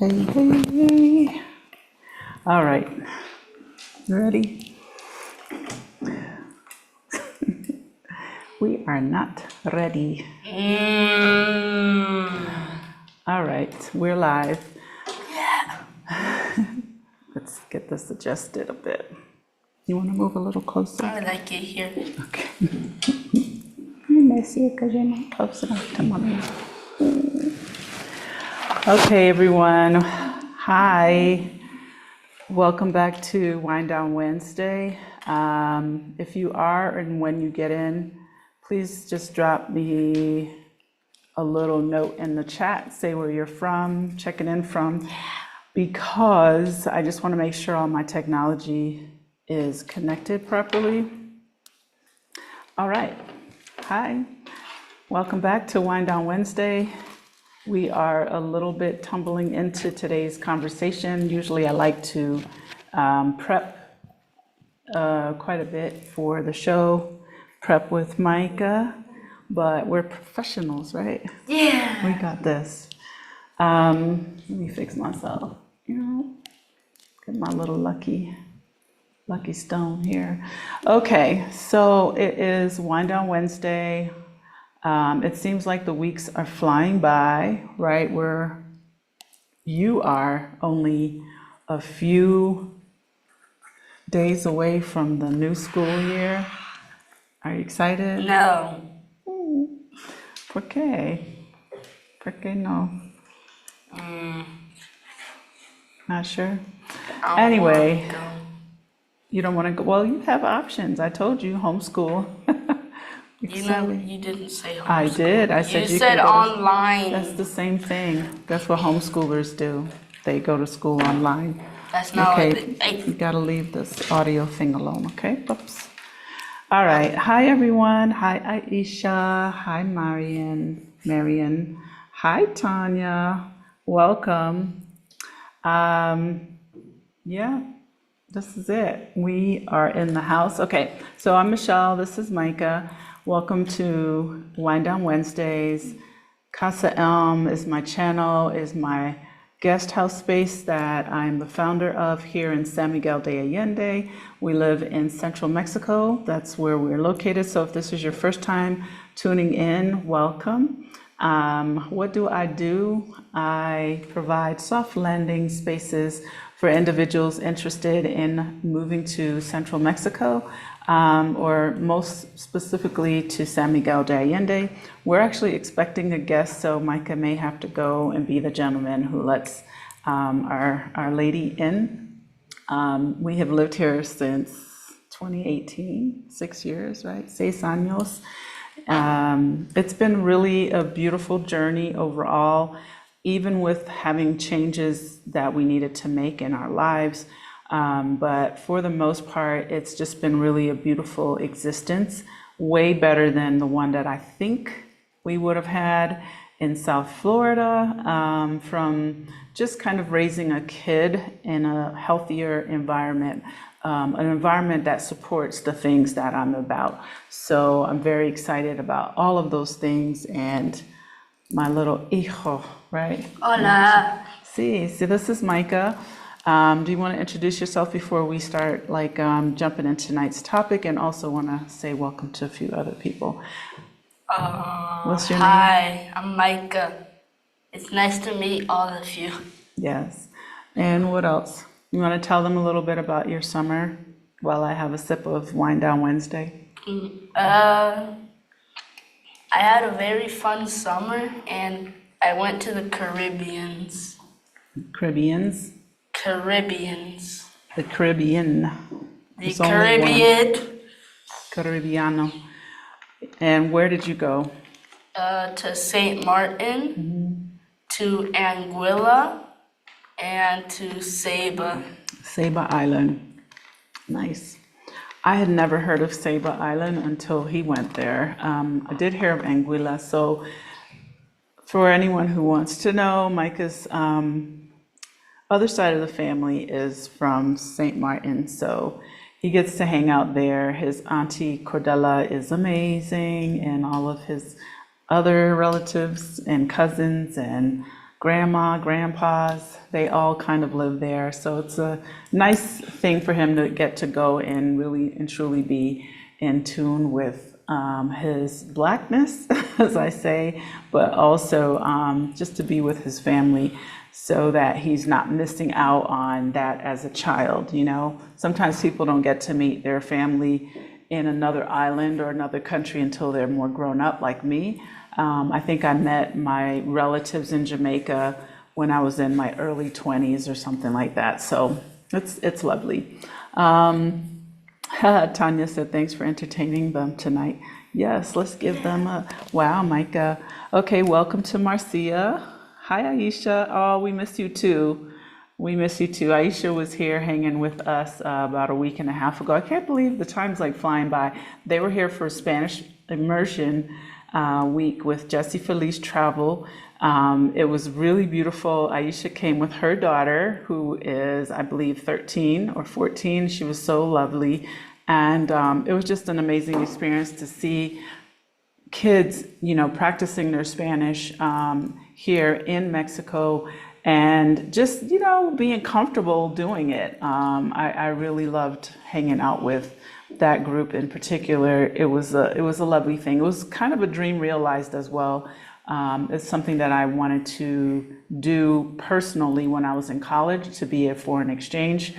Hey, hey, hey. All right. You ready? We are not ready. All right, we're live. Let's get this adjusted a bit. You want to move a little closer? I like it here. Okay. I miss you because you're not close enough to mommy. Okay, everyone. Hi. Welcome back to Wind Down Wednesday. If you are and when you get in, please just drop me a little note in the chat. Say where you're from, checking in from, because I just want to make sure all my technology is connected properly. All right. Hi. Welcome back to Wind Down Wednesday. We are a little bit tumbling into today's conversation. Usually I like to prep quite a bit for the show, prep with Micah, but we're professionals, right? Yeah. We got this. Let me fix myself, get my little lucky stone here. Okay, so it is Wind Down Wednesday. It seems like the weeks are flying by, right? You are only a few days away from the new school year. Are you excited? No. ¿Por qué? ¿Por qué no? Not sure? Anyway, you don't want to go? Well, you have options. I told you, homeschool. You know, you didn't say homeschool. I did. I said you you said can go online. That's the same thing. That's what homeschoolers do. They go to school online. That's not Okay, you gotta leave this audio thing alone, okay? Oops. All right. Hi, everyone. Hi, Aisha. Hi, Marian. Hi, Tanya. Welcome. Yeah, this is it. We are in the house. Okay, so I'm Michelle. This is Micah. Welcome to Wind Down Wednesdays. Casa Elm is my channel, is my guest house space that I'm the founder of here in San Miguel de Allende. We live in central Mexico. That's where we're located. So if this is your first time tuning in, welcome. What do? I provide soft landing spaces for individuals interested in moving to central Mexico, or most specifically to San Miguel de Allende. We're actually expecting a guest, so Micah may have to go and be the gentleman who lets our lady in. We have lived here since 2018, 6 years, right? 6 años. It's been really a beautiful journey overall, even with having changes that we needed to make in our lives. But for the most part, it's just been really a beautiful existence, way better than the one that I think we would have had in South Florida, from just kind of raising a kid in a healthier environment, an environment that supports the things that I'm about. So I'm very excited about all of those things and my little hijo, right? Hola. See, this is Micah. Do you want to introduce yourself before we start jumping into tonight's topic, and also want to say welcome to a few other people? What's your name? Hi, I'm Micah. It's nice to meet all of you. Yes. And what else? You want to tell them a little bit about your summer while I have a sip of Wind Down Wednesday? I had a very fun summer, and I went to the Caribbeans. Caribbeans? Caribbeans. The Caribbean. The There's only one. Caribbean. Caribbeano. And where did you go? To St. Martin, to Anguilla, and to Saba. Saba Island. Nice. I had never heard of Saba Island until he went there. I did hear of Anguilla. So for anyone who wants to know, Micah's other side of the family is from St. Martin. So he gets to hang out there. His auntie Cordella is amazing, and all of his other relatives and cousins and grandma, grandpas, They all kind of live there. So it's a nice thing for him to get to go and really and truly be in tune with his blackness, as I say, but also just to be with his family so that he's not missing out on that as a child. You know, sometimes people don't get to meet their family in another island or another country until they're more grown up, like me. I think I met my relatives in Jamaica when I was in my early 20s or something like that. So it's lovely. Tanya said, thanks for entertaining them tonight. Yes, let's give them a, wow, Micah. Okay, welcome to Marcia. Hi, Aisha. Oh, we miss you too. We miss you too. Aisha was here hanging with us about a week and a half ago. I can't believe the time's like flying by. They were here for Spanish immersion week with Jesse Felice Travel. It was really beautiful. Aisha came with her daughter, who is, I believe, 13 or 14. She was so lovely. And it was just an amazing experience to see kids, you know, practicing their Spanish here in Mexico and just, you know, being comfortable doing it. I really loved hanging out with that group in particular. It was a lovely thing. It was kind of a dream realized as well. It's something that I wanted to do personally when I was in college, to be a foreign exchange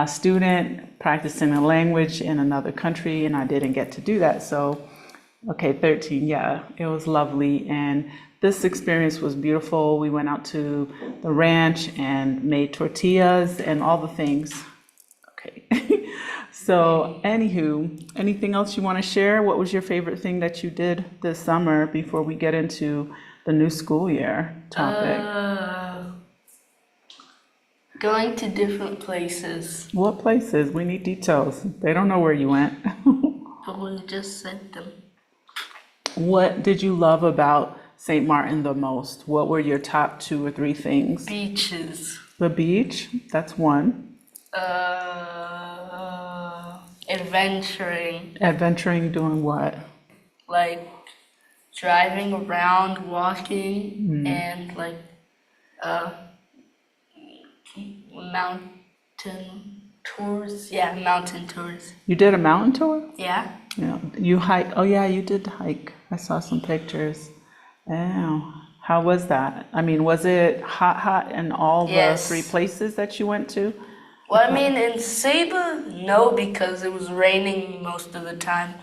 student practicing a language in another country, and I didn't get to do that. So, okay, 13, yeah, it was lovely. And this experience was beautiful. We went out to the ranch and made tortillas and all the things. Okay. So, anywho, anything else you want to share? What was your favorite thing that you did this summer before we get into the new school year topic? Going to different places. What places? We need details. They don't know where you went. But we just sent them. What did you love about St. Martin the most? What were your top 2 or 3 things? Beaches. The beach, that's one. Adventuring. Adventuring, doing what? Like driving around, walking, and like mountain tours. Yeah, mountain tours. You did a mountain tour? Yeah. Yeah. You hike. Oh yeah, you did hike. I saw some pictures. Wow. How was that? I mean, was it hot in all Yes. the 3 places that you went to? Well, I mean, in Saba, no, because it was raining most of the time.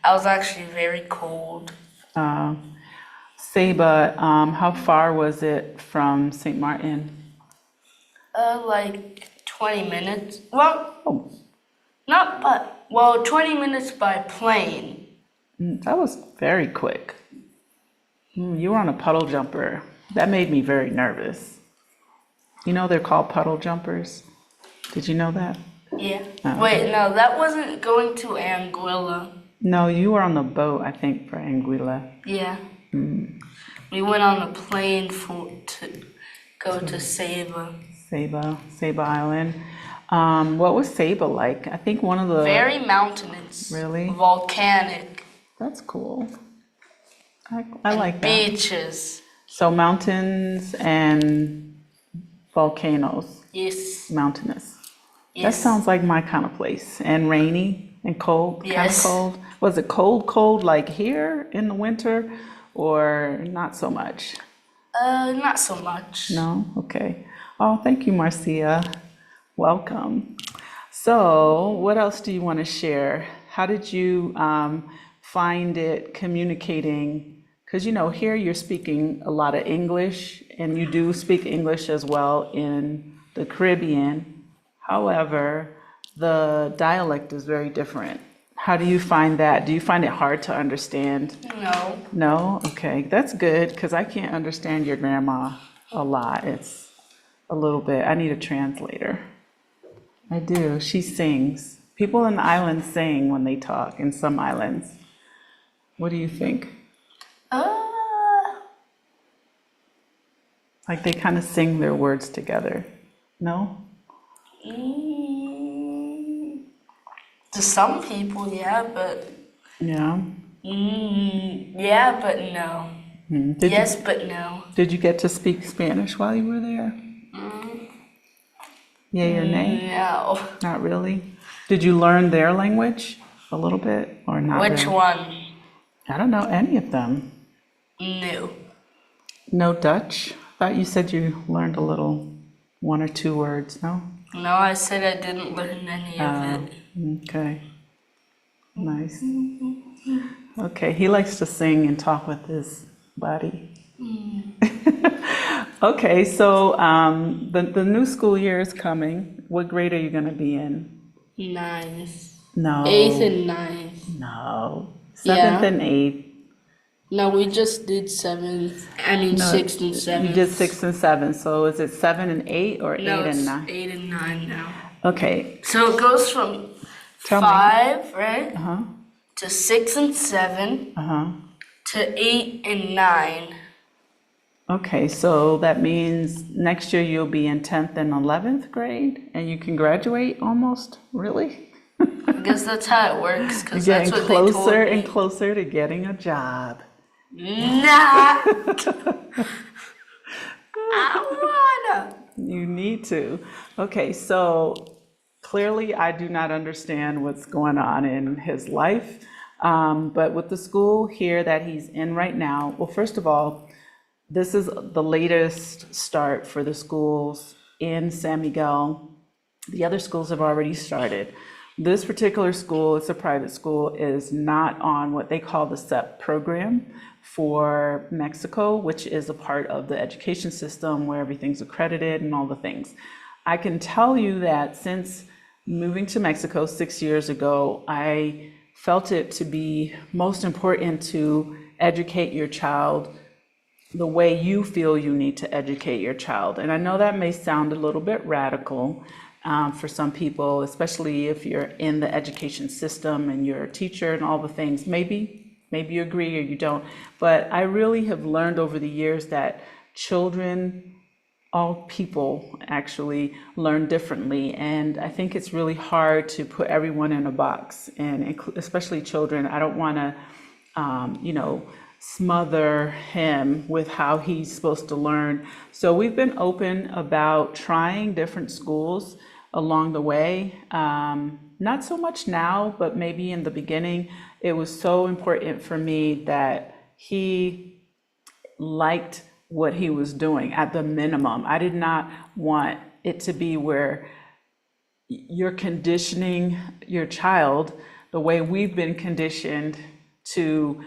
I was actually very cold. Saba, how far was it from St. Martin? Like 20 minutes. Well, Oh, not but, well, 20 minutes by plane. that was very quick. You were on a puddle jumper. That made me very nervous. You know they're called puddle jumpers? Did you know that? Yeah. Oh. Wait, no, that wasn't going to Anguilla. No, you were on the boat, I think, for Anguilla. Yeah. We went on a plane to go to Saba. Saba Island. What was Saba like? I think one of the... Very mountainous. Really? Volcanic. That's cool. I like that. Beaches. So mountains and volcanoes. Yes. Mountainous. That Yes. sounds like my kind of place. And rainy and cold, kind of Yes. cold. Was it cold like here in the winter, or not so much? Not so much. No? Okay. Oh, thank you, Marcia. Welcome. So, what else do you want to share? How did you find it communicating? Because, you know, here you're speaking a lot of English, and you do speak English as well in the Caribbean. However, the dialect is very different. How do you find that? Do you find it hard to understand? No. No? Okay, that's good, because I can't understand your grandma a lot. It's a little bit, I need a translator. I do. She sings. People in the islands sing when they talk, in some islands. What do you think? Like they kind of sing their words together. No? To some people, yeah, but Yeah. yeah, but no. Did Yes, but no. Did you get to speak Spanish while you were there? Yay or nay? No. Not really. Did you learn their language a little bit or not Which really? one? I don't know any of them. No. No Dutch? Thought you said you learned a little, one or two words, no? No, I said I didn't learn any of it. Okay, nice. Okay, he likes to sing and talk with his body. Okay, so the new school year is coming. What grade are you going to be in? 9th. No. 8th and 9th. No. Yeah. 7th and 8th. No, we just did 7th. I mean No, 6th and 7th. you did 6 and 7. So is it 7 and 8 or 8 No, and it's 9? 8 and 9 now. Okay. So it goes from Tell me. 5, right? Uh-huh. To 6 and 7 Uh-huh. to 8 and 9. Okay, so that means next year you'll be in 10th and 11th grade and you can graduate almost? Really? I guess that's how it works, You're because getting that's what they told closer me. and closer to getting a job. Nah. I wanna. You need to. Okay, so clearly I do not understand what's going on in his life. But with the school here that he's in right now, well, first of all, this is the latest start for the schools in San Miguel. The other schools have already started. This particular school, it's a private school, is not on what they call the SEP program for Mexico, which is a part of the education system where everything's accredited and all the things. I can tell you that since moving to Mexico 6 years ago, I felt it to be most important to educate your child the way you feel you need to educate your child. And I know that may sound a little bit radical for some people, especially if you're in the education system and you're a teacher and all the things. Maybe you agree or you don't. But I really have learned over the years that children, all people actually learn differently. And I think it's really hard to put everyone in a box, and especially children. I don't want to, smother him with how he's supposed to learn. So we've been open about trying different schools along the way. Not so much now, but maybe in the beginning, it was so important for me that he liked what he was doing at the minimum. I did not want it to be where you're conditioning your child the way we've been conditioned to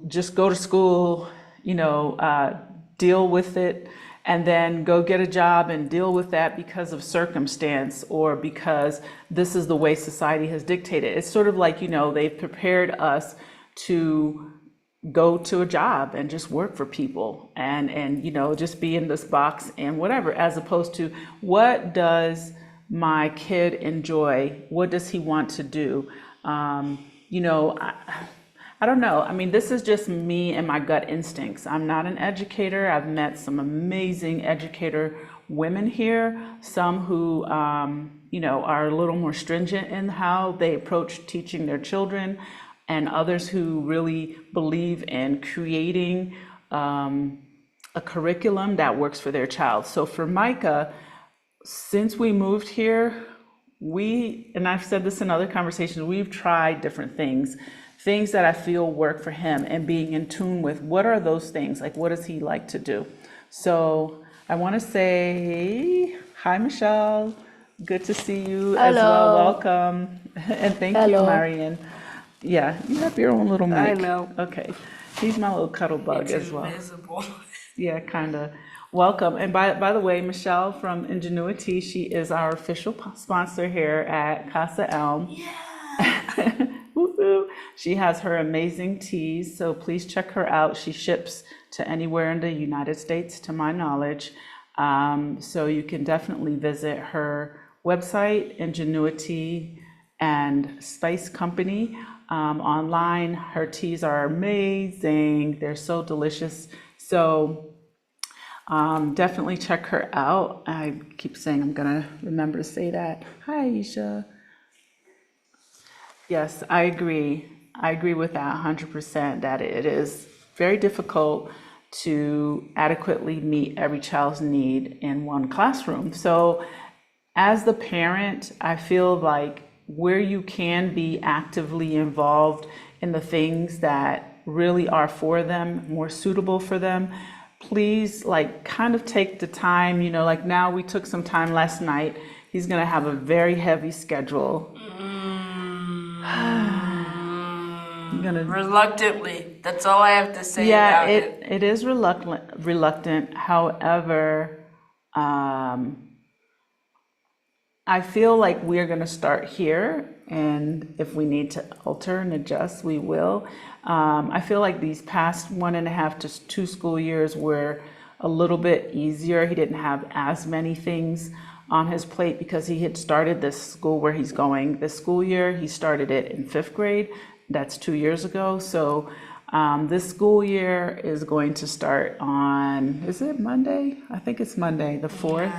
just go to school, deal with it, and then go get a job and deal with that because of circumstance or because this is the way society has dictated. It's sort of like, they've prepared us to go to a job and just work for people and just be in this box and whatever, as opposed to what does my kid enjoy? What does he want to do? I don't know. I mean, this is just me and my gut instincts. I'm not an educator. I've met some amazing educator women here, some who, are a little more stringent in how they approach teaching their children, and others who really believe in creating a curriculum that works for their child. So for Micah, since we moved here, and I've said this in other conversations, we've tried different things that I feel work for him, and being in tune with what are those things, like what does he like to do. So I want to say hi, Michelle. Good to see you as well. Welcome. And thank you, Marian. Yeah, you have your own little mic. I know. Okay. He's my little cuddle bug as well. Invisible. Yeah, kind of. Welcome. And by the way, Michelle from Ingenuity, she is our official sponsor here at Casa Elm. Yeah. Woo-hoo. She has her amazing teas, so please check her out. She ships to anywhere in the United States, to my knowledge. So you can definitely visit her website, Ingenuity and Spice Company, online. Her teas are amazing. They're so delicious. So definitely check her out. I keep saying I'm gonna remember to say that. Hi, Aisha. Yes, I agree. I agree with that 100%, that it is very difficult to adequately meet every child's need in one classroom. So as the parent, I feel like where you can be actively involved in the things that really are for them, more suitable for them, please like kind of take the time, like now we took some time last night. He's gonna have a very heavy schedule. I'm gonna, Reluctantly. That's all I have to say yeah, about it. it is reluctant. However, I feel like we're going to start here, and if we need to alter and adjust, we will. I feel like these past 1.5 to 2 school years were a little bit easier. He didn't have as many things on his plate because he had started this school where he's going this school year. He started it in 5th grade. That's 2 years ago. So this school year is going to start on, is it Monday? I think it's Monday, the 4th.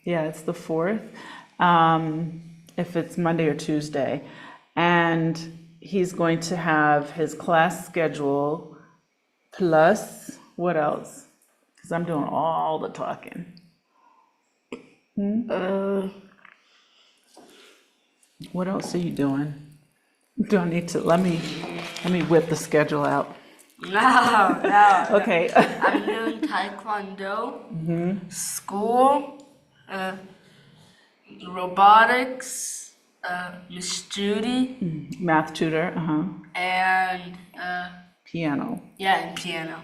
Yeah, it's the 4th, if it's Monday or Tuesday. And he's going to have his class schedule plus, what else? Because I'm doing all the talking. What else are you doing? Do I need to, let me whip the schedule out. No. Okay. I'm doing taekwondo, school, robotics, Miss Judy, Math tutor, and piano. yeah, and piano.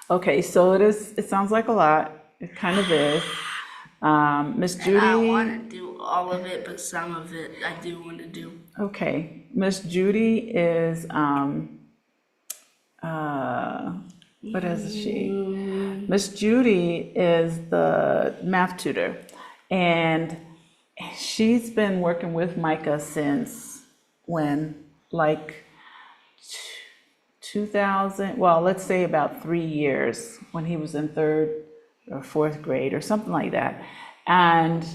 Okay, so it sounds like a lot. It kind of is. Miss And I Judy, want to do all of it, but some of it I do want to do. okay. Miss Judy is, what is she? Miss Judy is the math tutor, and she's been working with Micah since when? Like 2000, well, let's say about 3 years, when he was in 3rd or 4th grade or something like that. And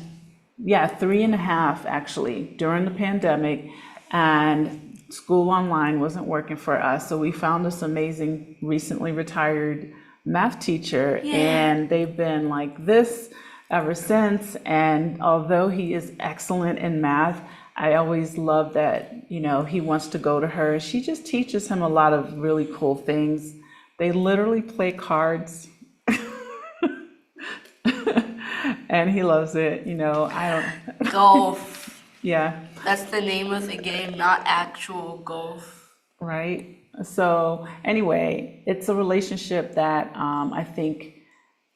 yeah, 3.5 actually during the pandemic, and school online wasn't working for us. So we found this amazing, recently retired math teacher, and they've been like this ever since. And although he is excellent in math, I always love that, he wants to go to her. She just teaches him a lot of really cool things. They literally play cards. And he loves it, I don't. Golf. Yeah. That's the name of the game, not actual golf. Right. So anyway, it's a relationship that I think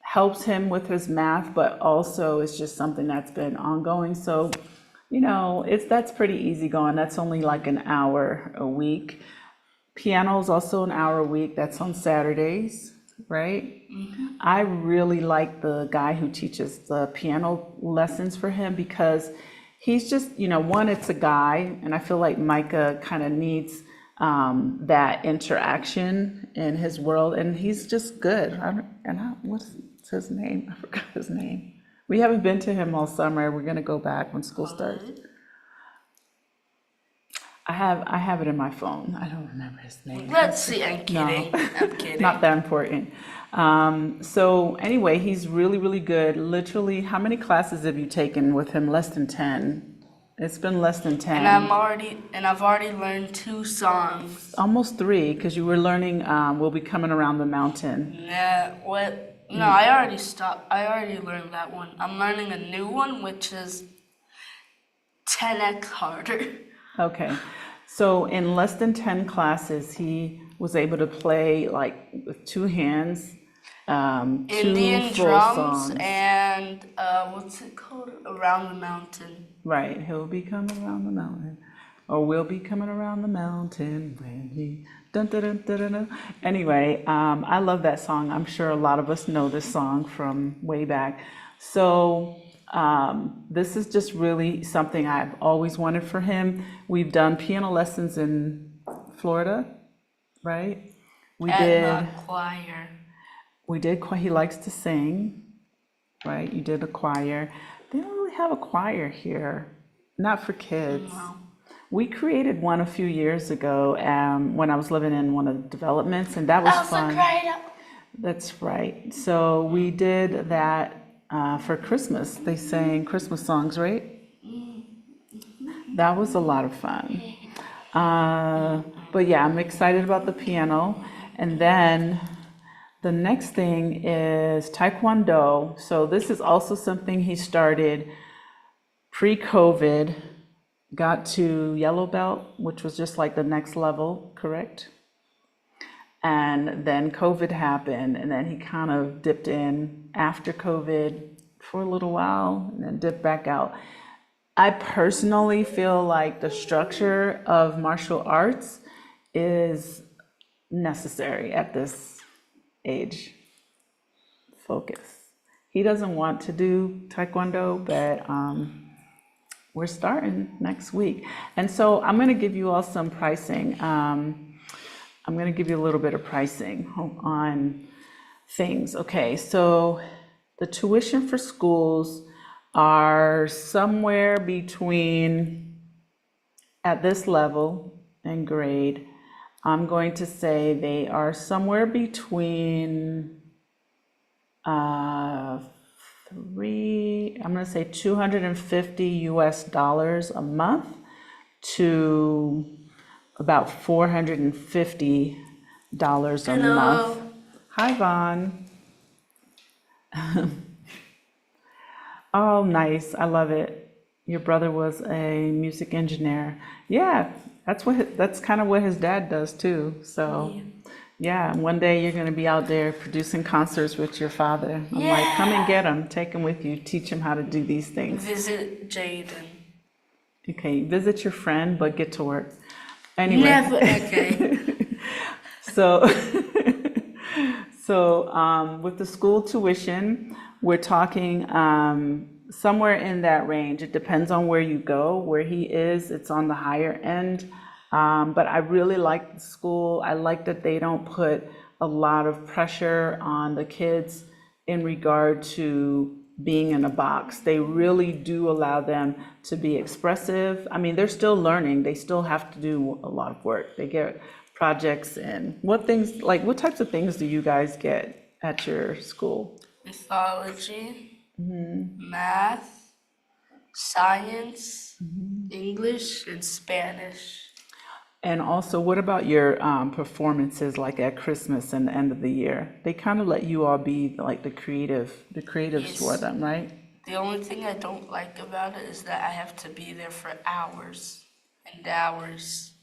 helps him with his math, but also it's just something that's been ongoing. So, that's pretty easy going. That's only like an hour a week. Piano is also an hour a week. That's on Saturdays, right? I really like the guy who teaches the piano lessons for him because he's just, one, it's a guy, and I feel like Micah kind of needs that interaction in his world, and he's just good. What's his name? I forgot his name. We haven't been to him all summer. We're gonna go back when school starts. I have it in my phone. I don't remember his name. Let's see, I'm kidding. No. I'm kidding. Not that important. So anyway, he's really, really good. Literally, how many classes have you taken with him? Less than 10. It's been less than 10. And I've already learned 2 songs. Almost 3, because you were learning We'll Be Coming Around the Mountain. Yeah, what? No, I already stopped. I already learned that one. I'm learning a new one, which is 10x harder. Okay. So in less than 10 classes, he was able to play like with 2 hands, 2 Indian full drums songs. and what's it called? Around the Mountain. Right. He'll be coming around the mountain, or we'll be coming around the mountain when he. Dun, dun, dun, dun, dun, dun. Anyway, I love that song. I'm sure a lot of us know this song from way back. So this is just really something I've always wanted for him. We've done piano lessons in Florida, right? We And the choir. We did. He likes to sing, right? You did a choir. They don't really have a choir here, not for kids. No. We created one a few years ago when I was living in one of the developments, and that was fun. Right up. That's right. So we did that for Christmas. They sang Christmas songs, right? That was a lot of fun. But yeah, I'm excited about the piano. And then the next thing is Taekwondo. So this is also something he started pre-COVID, got to yellow belt, which was just like the next level, correct? And then COVID happened, and then he kind of dipped in after COVID for a little while and then dipped back out. I personally feel like the structure of martial arts is necessary at this age. Focus. He doesn't want to do Taekwondo, but we're starting next week. And so I'm going to give you all some pricing. I'm going to give you a little bit of pricing on things. Okay, so the tuition for schools are somewhere between, at this level and grade, I'm going to say they are somewhere between I'm going to say $250 a month to about $450 a month. Hi, Vaughn. Oh, nice. I love it. Your brother was a music engineer. Yeah, that's kind of what his dad does too. So, yeah, one day you're going to be out there producing concerts with your father. I'm like, come and get him, take him with you, teach him how to do these things. Visit Jaden. Okay, visit your friend, but get to work. Anyway. Never, okay. So, with the school tuition, we're talking somewhere in that range. It depends on where you go. Where he is, it's on the higher end. But I really like the school. I like that they don't put a lot of pressure on the kids in regard to being in a box. They really do allow them to be expressive. I mean, they're still learning. They still have to do a lot of work. They get projects and what types of things do you guys get at your school? Mythology, math, science, English, and Spanish. And also, what about your performances like at Christmas and the end of the year? They kind of let you all be like the creatives for them, right? The only thing I don't like about it is that I have to be there for hours and hours.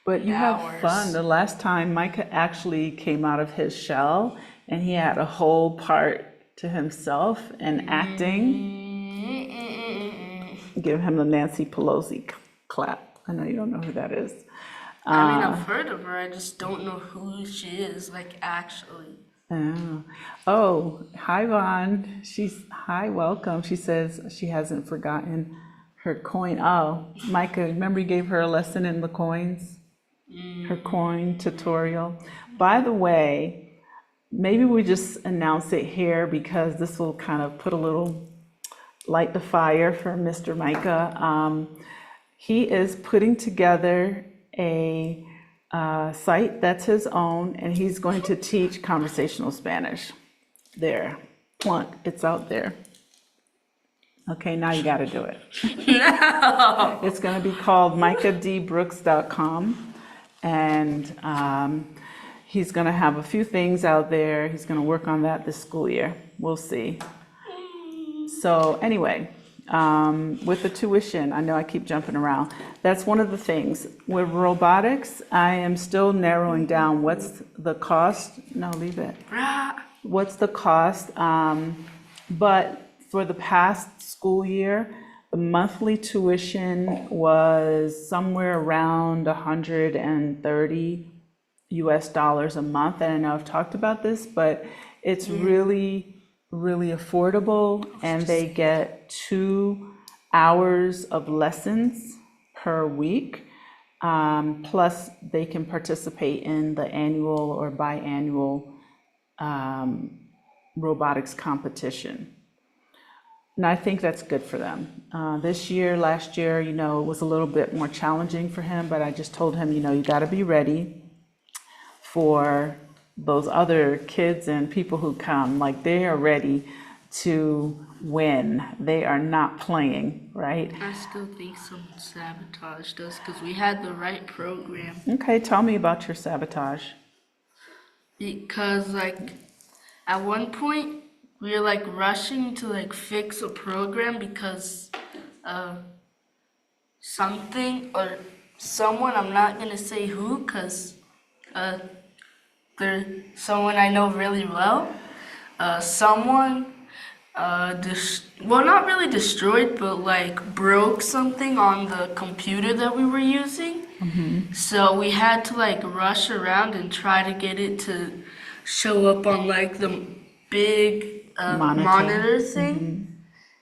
But you have fun. The last time Micah actually came out of his shell and he had a whole part to himself and acting. Give him the Nancy Pelosi clap. I know you don't know who that is. I mean, I've heard of her. I just don't know who she is, like, actually. Oh, hi, Vaughn. Hi, welcome. She says she hasn't forgotten her coin. Oh, Micah, remember you gave her a lesson in the coins? Her coin tutorial. By the way, maybe we just announce it here because this will kind of put a little light the fire for Mr. Micah. He is putting together a site that's his own, and he's going to teach conversational Spanish. There, plunk, it's out there. Okay, now you got to do it. No! It's going to be called micadbrooks.com, and he's going to have a few things out there. He's going to work on that this school year. We'll see. So anyway, with the tuition, I know I keep jumping around. That's one of the things. With robotics, I am still narrowing down what's the cost. No, leave it. What's the cost? But for the past school year, the monthly tuition was somewhere around $130 a month. And I know I've talked about this, but it's really affordable, and they get 2 hours of lessons per week. Plus, they can participate in the annual or biannual robotics competition. And I think that's good for them. Last year, it was a little bit more challenging for him, but I just told him, you got to be ready for those other kids and people who come. Like, they are ready to win. They are not playing, right? I still think someone sabotaged us because we had the right program. Okay, tell me about your sabotage. Because like at one point we were like rushing to like fix a program because something or someone, I'm not gonna say who, because they're someone I know really well. Someone well, not really destroyed, but like broke something on the computer that we were using. So we had to like rush around and try to get it to show up on like the big monitor thing.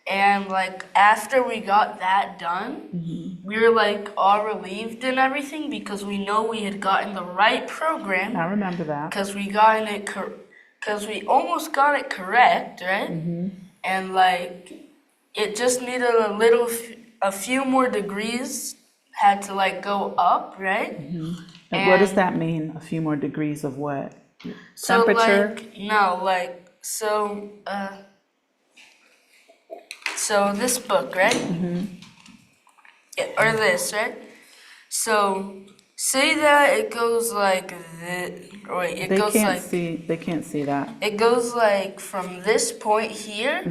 And like after we got that done, we were like all relieved and everything because we know we had gotten the right program. I remember that. Because we got it because we almost got it correct, right? And like it just needed a few more degrees, had to like go up, right? And what does that mean? A few more degrees of what? So Temperature? like no, like so this book, right? Yeah, or this, right? So say that it goes like this. Or wait, it They goes can't like see. They can't see that. it goes like from this point here,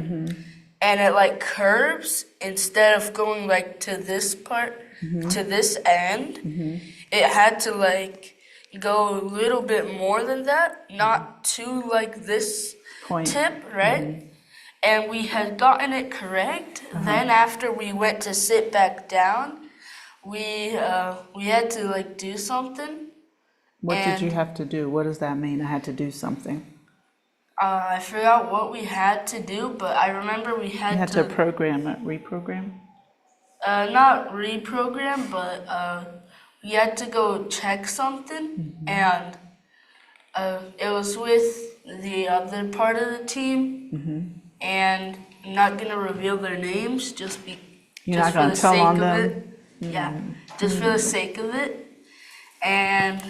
and it like curves instead of going like to this part to this end. It had to like go a little bit more than that, not to like this Point. tip, right? And we had gotten it correct. Then after we went to sit back down, we had to like do something. What did you And- have to do? What does that mean? I had to do something. I forgot what we had to do, but I remember we You had had to program it, reprogram. not reprogram, but we had to go check something, and it was with the other part of the team, and I'm not gonna reveal their names just You're just not gonna for the tell sake on of them? it. Yeah, just for the sake of it, and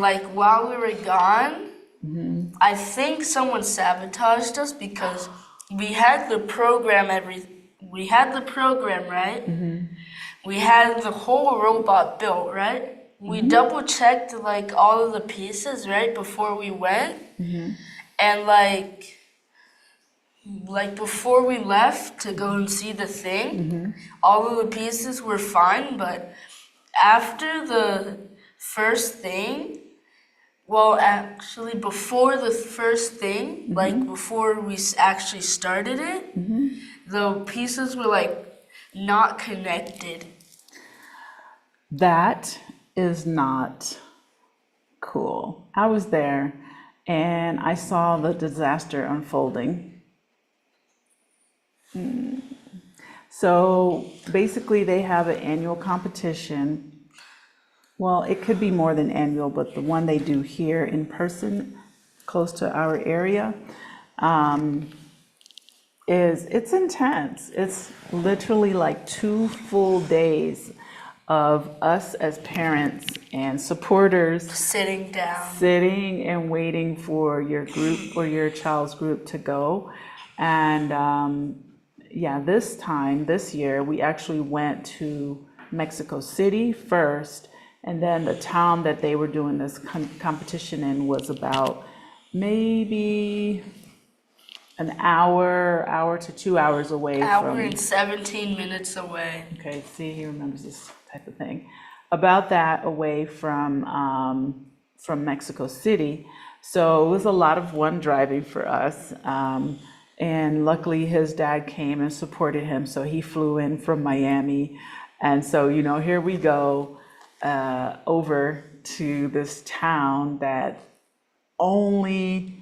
like while we were gone, I think someone sabotaged us because we had the program right? We had the whole robot built, right? We double checked like all of the pieces right before we went, and like before we left to go and see the thing, all of the pieces were fine, but after the first thing, well, actually, before the first thing, like before we actually started it, the pieces were like not connected. That is not cool. I was there and I saw the disaster unfolding. So basically, they have an annual competition. Well, it could be more than annual, but the one they do here in person, close to our area, it's intense. It's literally like 2 full days of us as parents and supporters Sitting down. sitting and waiting for your group or your child's group to go. And yeah, this year, we actually went to Mexico City first, and then the town that they were doing this competition in was about maybe an hour to 2 hours away Hour from. and 17 minutes away. Okay, see, he remembers this type of thing. About that away from Mexico City. So it was a lot of one driving for us. And luckily his dad came and supported him. So he flew in from Miami. And so, here we go over to this town that only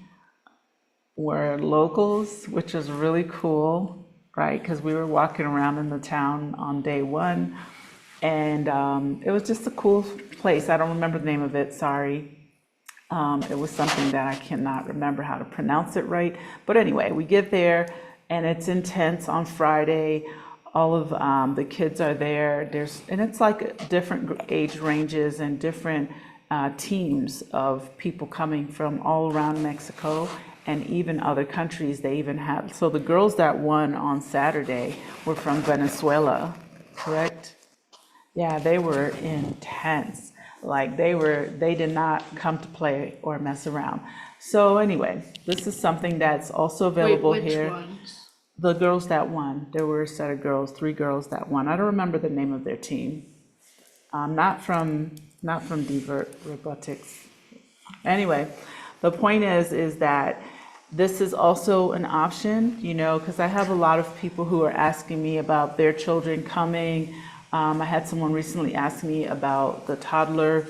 were locals, which is really cool, right? Because we were walking around in the town on day one. And it was just a cool place. I don't remember the name of it, sorry. It was something that I cannot remember how to pronounce it right. But anyway, we get there and it's intense on Friday. All of the kids are there. And it's like different age ranges and different teams of people coming from all around Mexico. and even other countries. They even have, so the girls that won on Saturday were from Venezuela, correct? Yeah, they were intense. Like they did not come to play or mess around. So anyway, this is something that's also available Wait, which here. ones? The girls that won, there were a set of girls, 3 girls that won. I don't remember the name of their team. Not from Divert Robotics. Anyway, the point is that this is also an option, because I have a lot of people who are asking me about their children coming. I had someone recently ask me about the toddler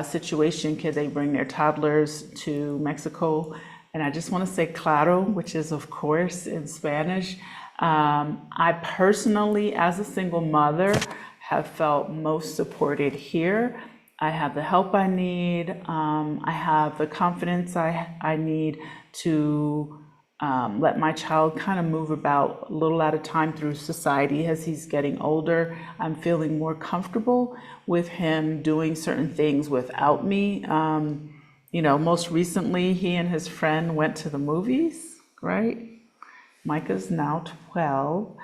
situation. Can they bring their toddlers to Mexico? And I just want to say claro, which is of course in Spanish. I personally, as a single mother, have felt most supported here. I have the help I need. I have the confidence I need to let my child kind of move about a little at a time through society as he's getting older. I'm feeling more comfortable with him doing certain things without me. Most recently, he and his friend went to the movies, right? Micah's now 12.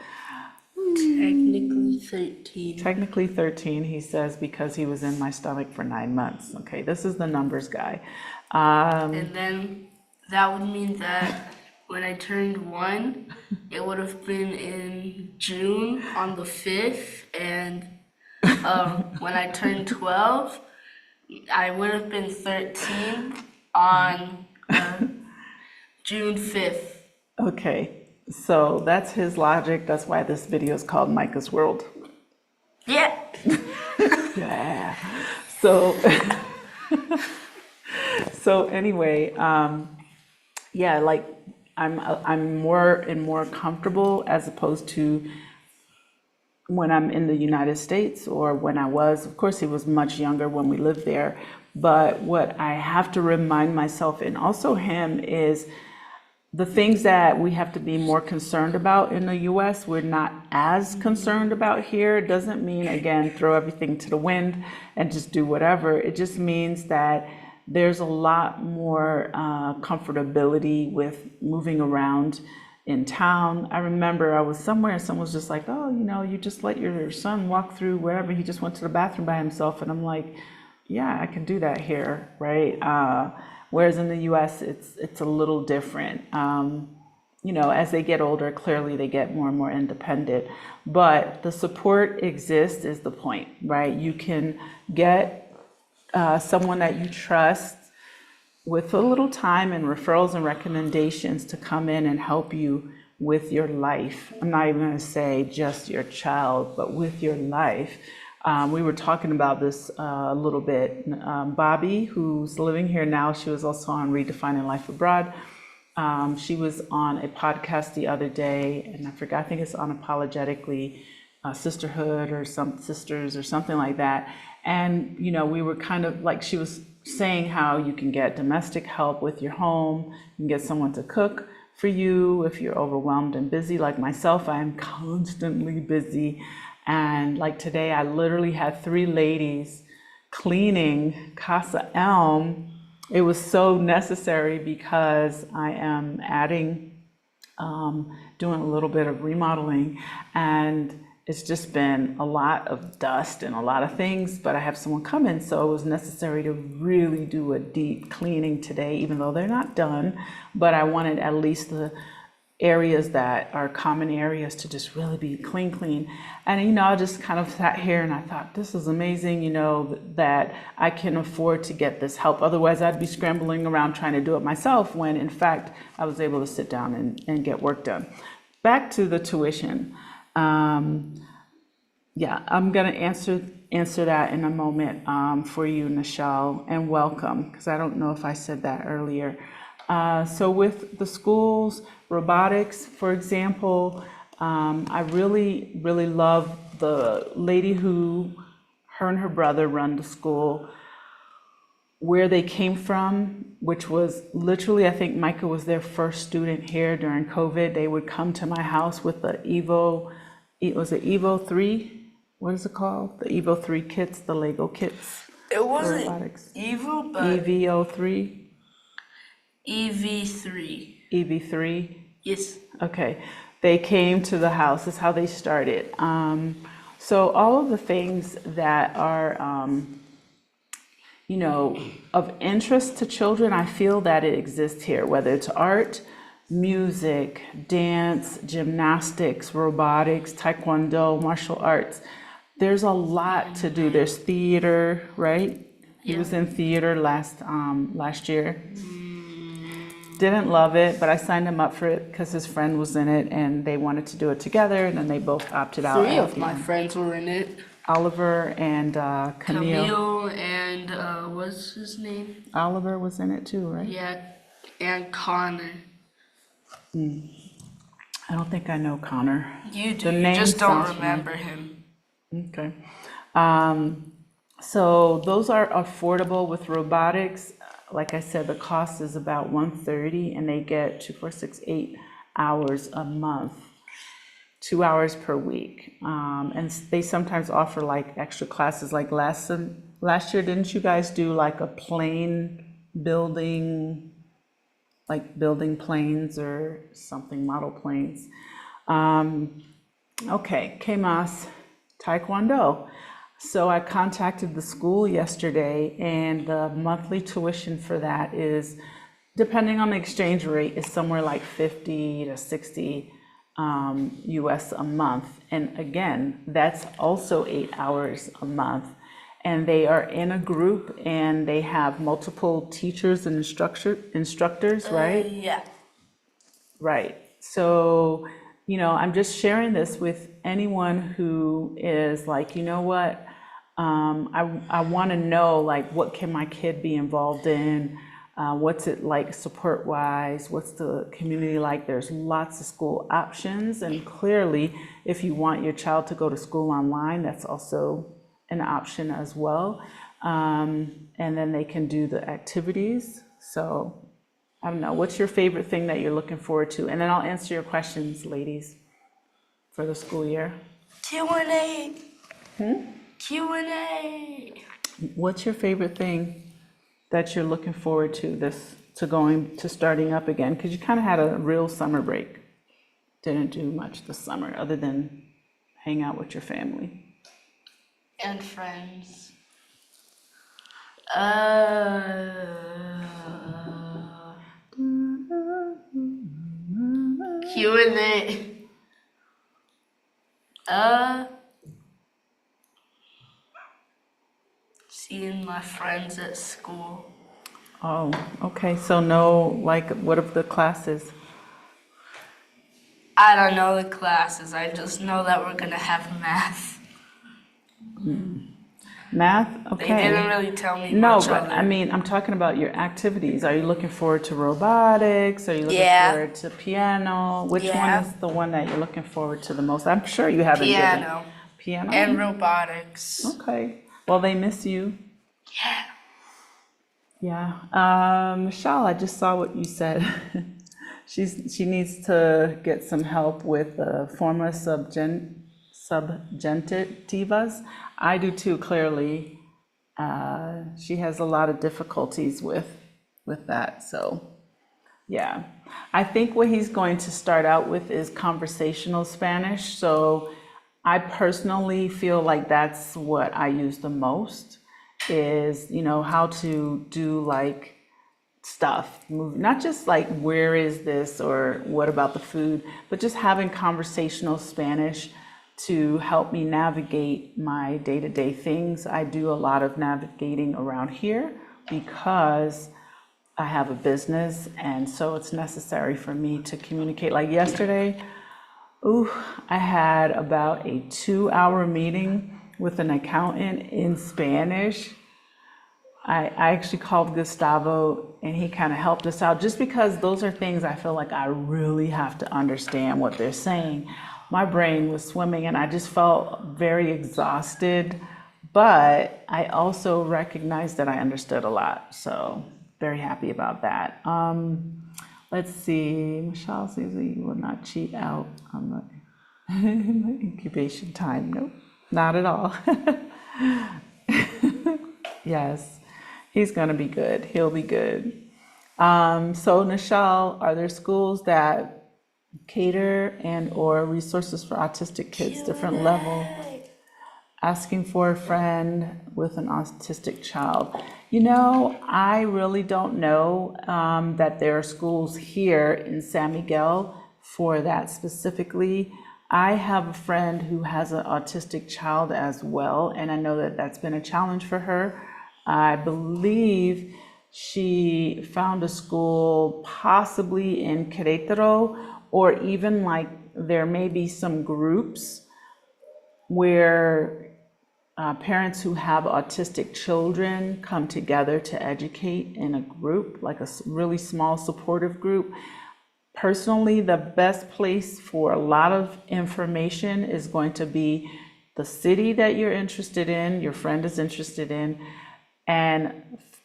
Technically 13. Technically 13, he says, because he was in my stomach for 9 months. Okay, this is the numbers guy. And then that would mean that when I turned 1, it would have been in June on the 5th. And when I turned 12, I would have been 13 on June 5th. Okay, so that's his logic. That's why this video is called Micah's World. Yeah. Yeah. So, anyway, yeah, like I'm more and more comfortable as opposed to when I'm in the United States or when I was. Of course, he was much younger when we lived there. But what I have to remind myself and also him is the things that we have to be more concerned about in the US, we're not as concerned about here. It doesn't mean, again, throw everything to the wind and just do whatever. It just means that there's a lot more comfortability with moving around in town. I remember I was somewhere and someone was just like, oh, you just let your son walk through wherever. He just went to the bathroom by himself. And I'm like, yeah, I can do that here, right? Whereas in the US, it's a little different. As they get older, clearly they get more and more independent. But the support exists is the point, right? You can get someone that you trust with a little time and referrals and recommendations to come in and help you with your life. I'm not even going to say just your child, but with your life. We were talking about this a little bit. Bobby, who's living here now, she was also on Redefining Life Abroad. She was on a podcast the other day, and I forgot, I think it's Unapologetically Sisterhood or some Sisters or something like that. And, we were kind of like, she was saying how you can get domestic help with your home. You can get someone to cook for you if you're overwhelmed and busy. Like myself, I am constantly busy. And like today, I literally had 3 ladies cleaning Casa Elm. It was so necessary because I am adding, doing a little bit of remodeling, and it's just been a lot of dust and a lot of things, but I have someone coming, so it was necessary to really do a deep cleaning today, even though they're not done. But I wanted at least the areas that are common areas to just really be clean. And, I just kind of sat here and I thought, this is amazing, that I can afford to get this help. Otherwise, I'd be scrambling around trying to do it myself when, in fact, I was able to sit down and get work done. Back to the tuition. Yeah, I'm going to answer that in a moment for you, Nichelle, and welcome, because I don't know if I said that earlier. So with the schools, robotics, for example, I really, really love the lady who, her and her brother run the school, where they came from, which was literally, I think Micah was their first student here during COVID. They would come to my house with the Evo, was it Evo 3? What is it called? The Evo 3 kits, the Lego kits. It wasn't robotics. Evo, but EVO 3. EV3. EV3? Yes. Okay. They came to the house. That's how they started. So all of the things that are, of interest to children, I feel that it exists here, whether it's art, music, dance, gymnastics, robotics, taekwondo, martial arts. There's a lot to do. There's theater, right? He was in theater last year. Didn't love it, but I signed him up for it because his friend was in it and they wanted to do it together, and then they both opted out. 3 of my friends were in it. Oliver and Camille. Camille and what's his name? Oliver was in it too, right? Yeah, and Connor. I don't think I know Connor. You do. The You name just don't sounds remember him. Okay. So those are affordable with robotics. Like I said, the cost is about $130, and they get 2, 4, 6, 8 hours a month, 2 hours per week. And they sometimes offer like extra classes. Like last year, didn't you guys do like a plane building, like building planes or something, model planes? Okay, Kemas, Taekwondo. So I contacted the school yesterday, and the monthly tuition for that is, depending on the exchange rate, is somewhere like 50 to 60 US a month. And again, that's also 8 hours a month. And they are in a group, and they have multiple teachers and instructors, right? Yeah. Right. So, I'm just sharing this with anyone who is like, you know what? I want to know, like, what can my kid be involved in? What's it like support-wise? What's the community like? There's lots of school options. And clearly, if you want your child to go to school online, that's also an option as well. And then they can do the activities. So I don't know, what's your favorite thing that you're looking forward to? And then I'll answer your questions, ladies, for the school year. Q&A. Q&A. What's your favorite thing that you're looking forward to starting up again? Because you kind of had a real summer break. Didn't do much this summer other than hang out with your family. And friends. Q&A. Seeing my friends at school. Oh, okay. So no, like, what of the classes? I don't know the classes. I just know that we're gonna have math. Math? They Okay. didn't really tell me No, much but of I it. mean, I'm talking about your activities. Are you looking forward to robotics? Are you looking Yeah. forward to piano? Which one Yeah. is the one that you're looking forward to the most? I'm sure you haven't given Piano piano. and robotics. Okay. Well, they miss you. Yeah. Yeah. Michelle, I just saw what you said. She needs to get some help with the forma subjunctivas. I do too, clearly. She has a lot of difficulties with that. So, yeah. I think what he's going to start out with is conversational Spanish. So I personally feel like that's what I use the most is, how to do like stuff, not just like where is this or what about the food, but just having conversational Spanish to help me navigate my day-to-day things. I do a lot of navigating around here because I have a business, and so it's necessary for me to communicate. Like yesterday, I had about a 2-hour meeting with an accountant in Spanish. I actually called Gustavo, and he kind of helped us out just because those are things I feel like I really have to understand what they're saying. My brain was swimming, and I just felt very exhausted, but I also recognized that I understood a lot. So very happy about that. Let's see. Michelle says you will not cheat out on the incubation time. Nope, not at all. Yes, he's gonna be good. He'll be good. So Nichelle, are there schools that cater and or resources for autistic kids, different level? Asking for a friend with an autistic child. You know, I really don't know that there are schools here in San Miguel for that specifically. I have a friend who has an autistic child as well, and I know that that's been a challenge for her. I believe she found a school possibly in Querétaro, or even like there may be some groups where parents who have autistic children come together to educate in a group, like a really small supportive group. Personally, the best place for a lot of information is going to be the city that you're interested in, your friend is interested in, and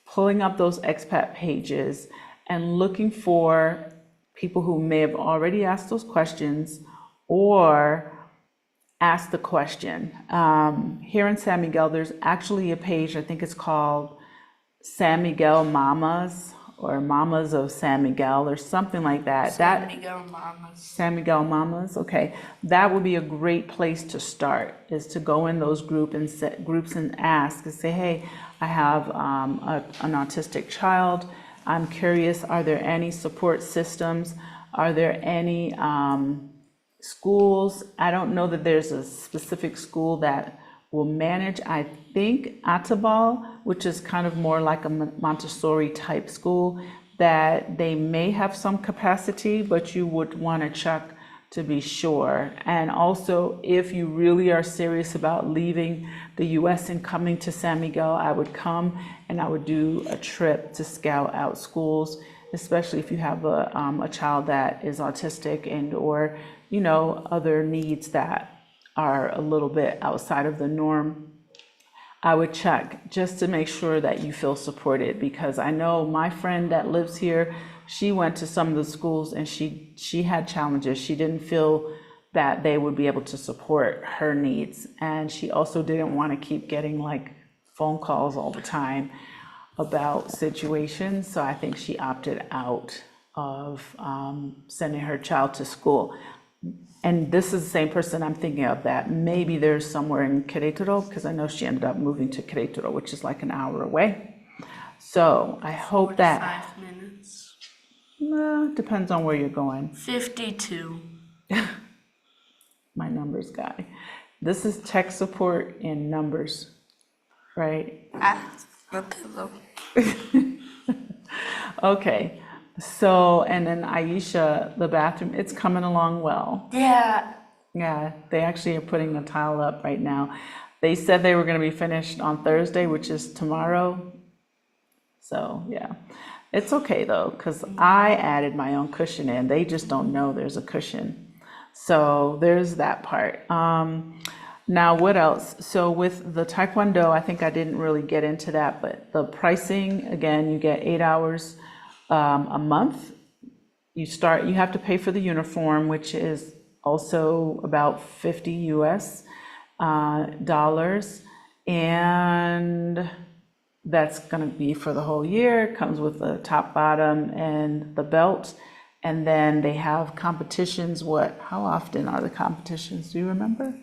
pulling up those expat pages and looking for people who may have already asked those questions or ask the question. Here in San Miguel, there's actually a page, I think it's called San Miguel Mamas or Mamas of San Miguel or something like that. San Miguel Mamas. San Miguel Mamas, okay. That would be a great place to start, is to go in those groups and ask and say, hey, I have an autistic child. I'm curious, are there any support systems? Are there any schools? I don't know that there's a specific school that will manage. I think Atibal, which is kind of more like a Montessori type school, that they may have some capacity, but you would want to check to be sure. And also, if you really are serious about leaving the US and coming to San Miguel, I would come and I would do a trip to scout out schools, especially if you have a child that is autistic and or other needs that are a little bit outside of the norm. I would check just to make sure that you feel supported, because I know my friend that lives here, she went to some of the schools and she had challenges. She didn't feel that they would be able to support her needs. And she also didn't want to keep getting like phone calls all the time about situations. So I think she opted out of sending her child to school. And this is the same person I'm thinking of, that maybe there's somewhere in Querétaro, because I know she ended up moving to Querétaro, which is like an hour away. So I hope that 5 minutes. depends on where you're going. 52. My numbers guy. This is tech support in numbers, right? Okay, though. Okay. So, and then Aisha, the bathroom, it's coming along well. Yeah. Yeah, they actually are putting the tile up right now. They said they were going to be finished on Thursday, which is tomorrow. So, yeah. It's okay though, because I added my own cushion in. They just don't know there's a cushion. So there's that part. Now, what else? So with the Taekwondo, I think I didn't really get into that, but the pricing, again, you get 8 hours a month. You have to pay for the uniform, which is also about 50 US dollars. And that's going to be for the whole year. It comes with the top, bottom, and the belt. And then they have competitions. How often are the competitions? Do you remember?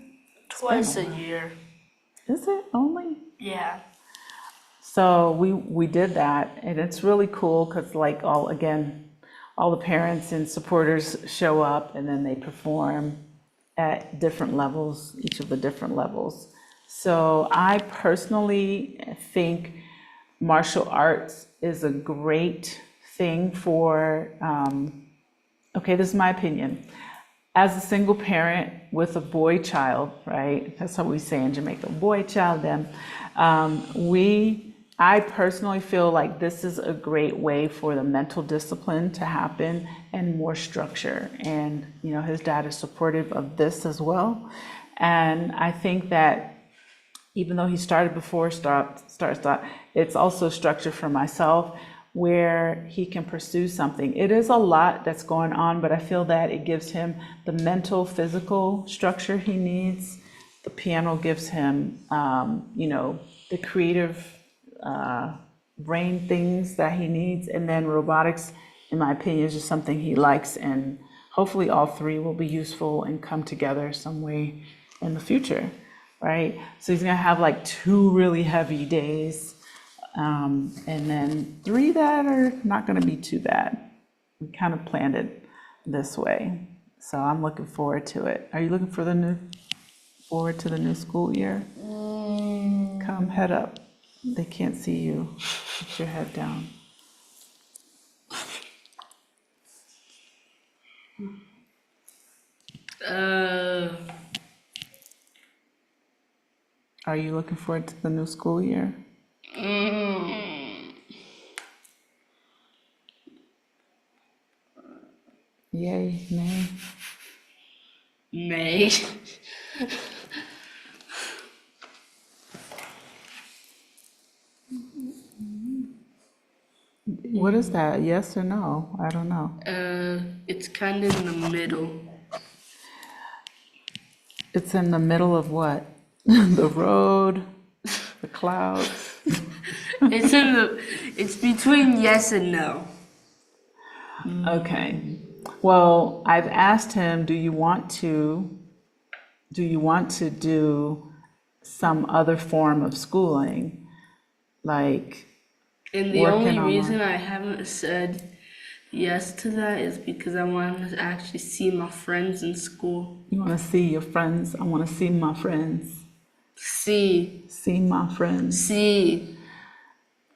Twice a year. Is it only? Yeah. So we did that, and it's really cool because like all the parents and supporters show up, and then they perform at different levels, each of the different levels. So I personally think martial arts is a great thing for, okay, this is my opinion. As a single parent with a boy child, right? That's how we say in Jamaica, boy child them. I personally feel like this is a great way for the mental discipline to happen and more structure. And, his dad is supportive of this as well. And I think that even though he started before start, it's also structure for myself where he can pursue something. It is a lot that's going on, but I feel that it gives him the mental, physical structure he needs. The piano gives him, the creative brain things that he needs. And then robotics, in my opinion, is just something he likes. And hopefully all three will be useful and come together some way in the future, right? So he's gonna have like 2 really heavy days, and then 3 that are not gonna be too bad. We kind of planned it this way. So I'm looking forward to it. Are you looking forward to the new school year? Come, head up. They can't see you. Put your head down. Are you looking forward to the new school year? Yay, nay? May. What is that? Yes or no? I don't know. It's kind of in the middle. It's in the middle of what? The road, the clouds. It's between yes and no. Okay. Well, I've asked him, do you want to do some other form of schooling? Like And the working only on reason I haven't said yes to that is because I want to actually see my friends in school. you want to see your friends? I want to see my friends. See. See my friends. See.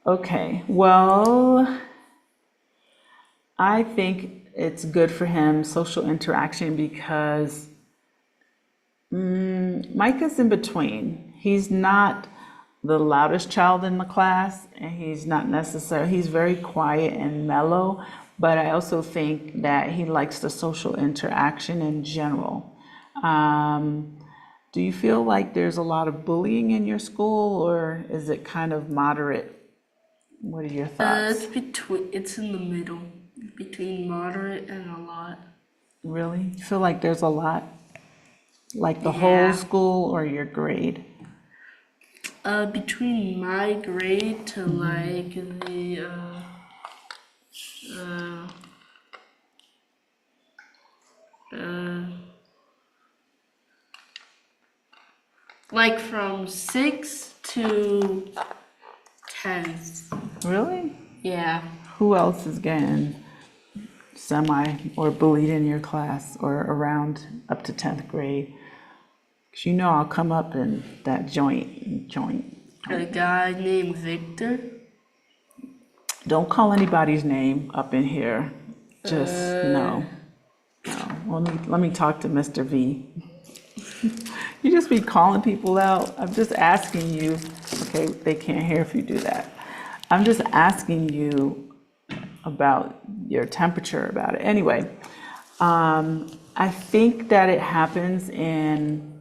Okay. Well, I think it's good for him, social interaction, because Micah's in between. He's not the loudest child in the class, and he's not necessarily, he's very quiet and mellow, but I also think that he likes the social interaction in general. Do you feel like there's a lot of bullying in your school, or is it kind of moderate? What are your thoughts? It's in the middle, between moderate and a lot. Really? You feel like there's a lot? Like the Yeah. whole school or your grade? Between my grade to like like from 6 to 10. Really? Yeah. Who else is getting semi or bullied in your class or around up to 10th grade? Because you know I'll come up in that joint. A guy named Victor. Don't call anybody's name up in here. Just no. No. Let me talk to Mr. V. You just be calling people out. I'm just asking you. Okay, they can't hear if you do that. I'm just asking you about your temperature about it. Anyway, I think that it happens in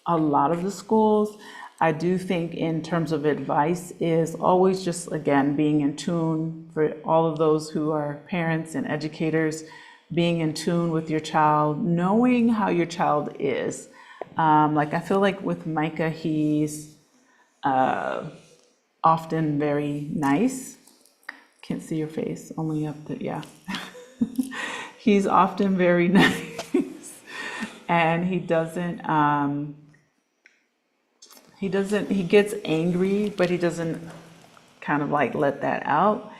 a lot of the schools. I do think in terms of advice is always just, again, being in tune for all of those who are parents and educators, being in tune with your child, knowing how your child is. Like I feel like with Micah, he's often very nice. Can't see your face, only up to, yeah. He's often very nice, and he gets angry, but he doesn't kind of like let that out.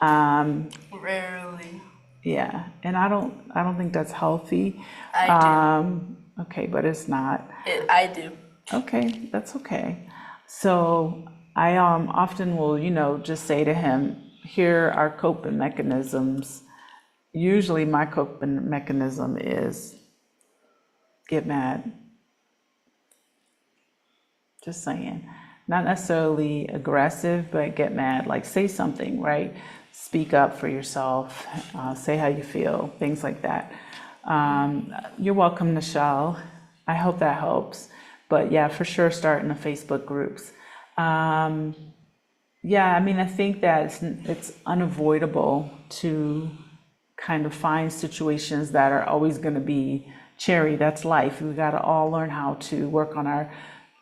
Rarely. Yeah, and I don't think that's healthy. I Okay, but it's not. I do. Okay, that's okay. So I often will, just say to him, here are coping mechanisms. Usually my coping mechanism is get mad. Just saying. Not necessarily aggressive, but get mad. Like say something, right? Speak up for yourself. Say how you feel, things like that. You're welcome, Nichelle. I hope that helps. But yeah, for sure, start in the Facebook groups. Yeah, I mean, I think that it's unavoidable to kind of find situations that are always going to be cherry. That's life. We got to all learn how to work on our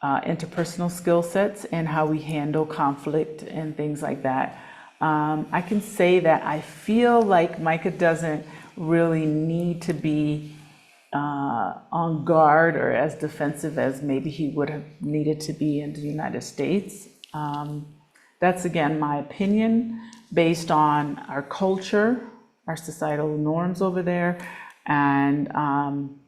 interpersonal skill sets and how we handle conflict and things like that. I can say that I feel like Micah doesn't really need to be on guard or as defensive as maybe he would have needed to be in the United States. That's again my opinion based on our culture, our societal norms over there, and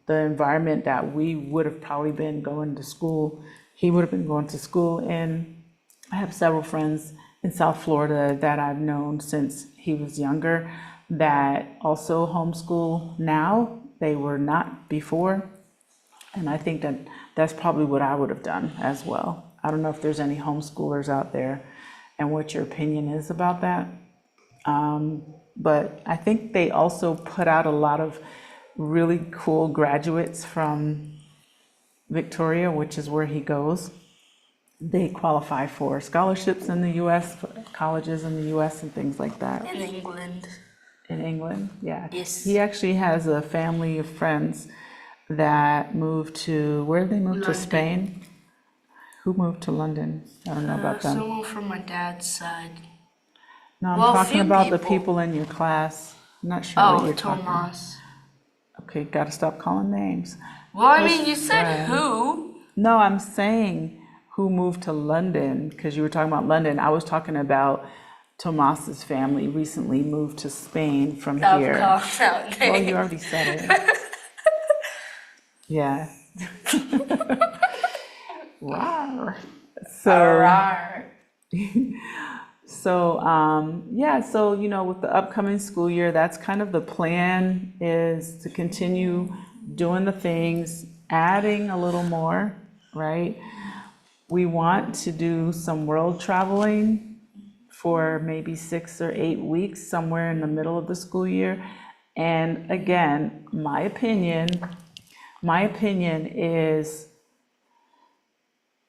the environment that we would have probably been going to school. He would have been going to school in. I have several friends in South Florida that I've known since he was younger that also homeschool now. They were not before. And I think that that's probably what I would have done as well. I don't know if there's any homeschoolers out there and what your opinion is about that. But I think they also put out a lot of really cool graduates from Victoria, which is where he goes. They qualify for scholarships in the US, for colleges in the US and things like that. In England. In England, yeah. Yes. He actually has a family of friends that moved to, where did they move? To London. Spain? Who moved to London? I don't know about them. Someone from my dad's side. No, I'm well, talking few about the people. people in your class. I'm not sure what Oh, you're talking about. Tomas. Okay, gotta stop calling names. Well, I His mean, you said friend. who? No, I'm saying who moved to London, because you were talking about London. I was talking about Tomas's family recently moved to Spain from Stop here. calling out Well, names. you already said it. Yeah. Wow. So, Alright. yeah, so, with the upcoming school year, that's kind of the plan, is to continue doing the things, adding a little more, right? We want to do some world traveling for maybe 6 or 8 weeks, somewhere in the middle of the school year. And again, my opinion is,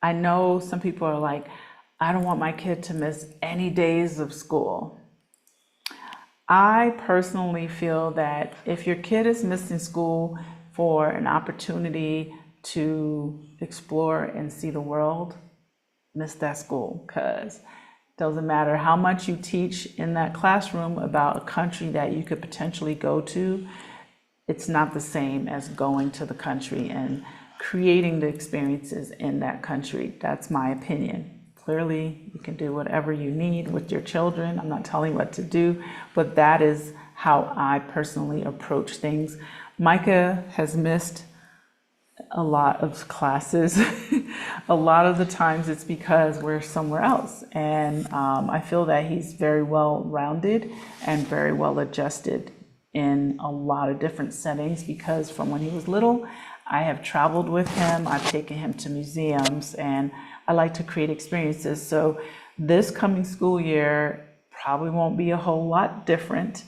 I know some people are like, I don't want my kid to miss any days of school. I personally feel that if your kid is missing school for an opportunity to explore and see the world, miss that school, because it doesn't matter how much you teach in that classroom about a country that you could potentially go to, it's not the same as going to the country and creating the experiences in that country. That's my opinion. Clearly, you can do whatever you need with your children. I'm not telling you what to do, but that is how I personally approach things. Micah has missed a lot of classes. A lot of the times it's because we're somewhere else. And I feel that he's very well rounded and very well adjusted in a lot of different settings, because from when he was little, I have traveled with him, I've taken him to museums, and I like to create experiences. So this coming school year probably won't be a whole lot different.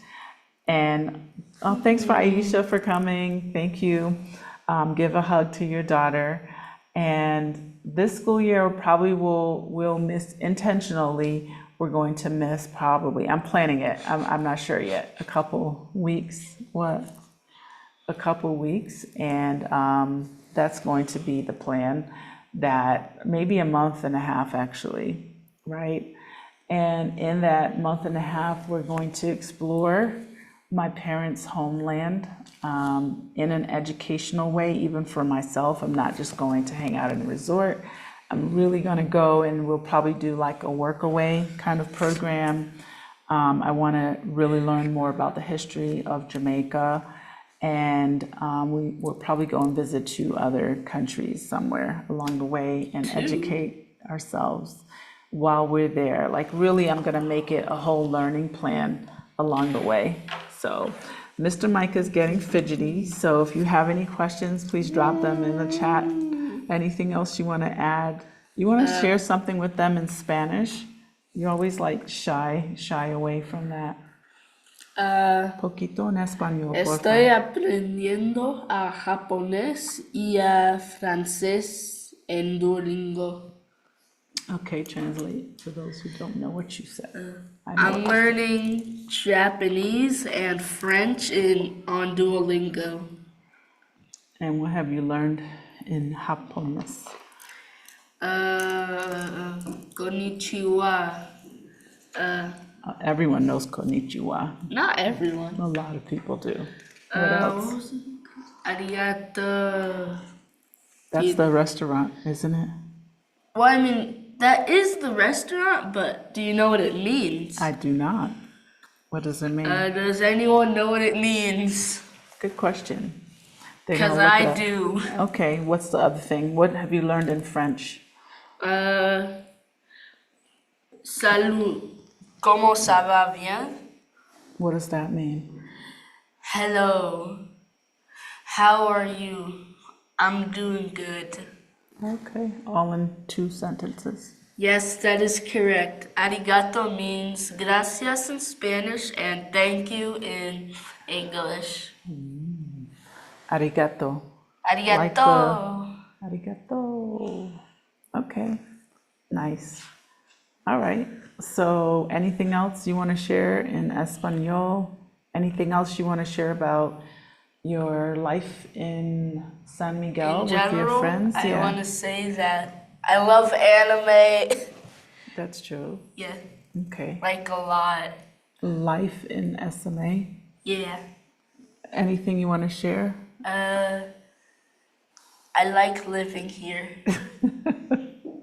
And thanks for Aisha for coming. Thank you. Give a hug to your daughter. And this school year probably will miss intentionally. We're going to miss probably, I'm planning it, I'm not sure yet, a couple weeks, and that's going to be the plan, that maybe a month and a half actually, right? And in that month and a half, we're going to explore my parents' homeland in an educational way, even for myself. I'm not just going to hang out in a resort. I'm really gonna go, and we'll probably do like a workaway kind of program. I wanna really learn more about the history of Jamaica, and we'll probably go and visit 2 other countries somewhere along the way and educate ourselves while we're there. Like really, I'm gonna make it a whole learning plan along the way. So Mr. Micah's getting fidgety, so if you have any questions, please drop them in the chat. Anything else you want to add? You want to share something with them in Spanish? You're always like shy away from that. Poquito en español, por Estoy favor. aprendiendo a japonés y a francés en Duolingo. Okay, translate for those who don't know what you said. I know I'm what you learning Japanese and French on Duolingo. said. And what have you learned in Japonese? Konnichiwa. Everyone knows konnichiwa. Not everyone. A lot of people do. What else? What was it? Arigato. That's the restaurant, isn't it? Well, I mean, that is the restaurant, but do you know what it means? I do not. What does it mean? Does anyone know what it means? Good question. They're gonna Because look it I up. do. Okay, what's the other thing? What have you learned in French? Salut. Comment ça va bien? What does that mean? Hello. How are you? I'm doing good. Okay, all in 2 sentences. Yes, that is correct. Arigato means gracias in Spanish and thank you in English. Arigato. Arigato. Arigato. Okay, nice. All right, so anything else you want to share in Espanol? Anything else you want to share about your life in San Miguel In with your general, friends? I want to say that I love anime. That's true. Yeah, Okay. like a lot. Life in SMA. Yeah. Anything you want to share? I like living here.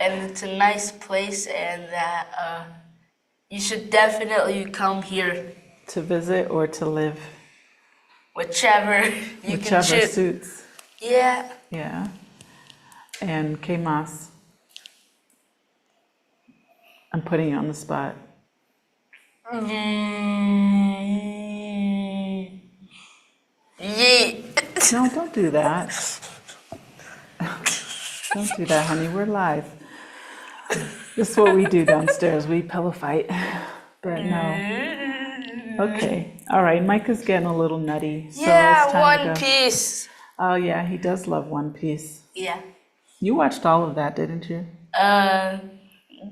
And it's a nice place, and that you should definitely come here. To visit or to live? Whichever you can Whichever choose. suits. Yeah. Yeah. And ¿qué más? I'm putting you on the spot. Yeah. No, don't do that. Don't do that, honey. We're live. This is what we do downstairs. We pillow fight. But no. Okay. All right. Micah's getting a little nutty. So it's time to One go. Piece. Oh, yeah. He does love One Piece. Yeah. You watched all of that, didn't you?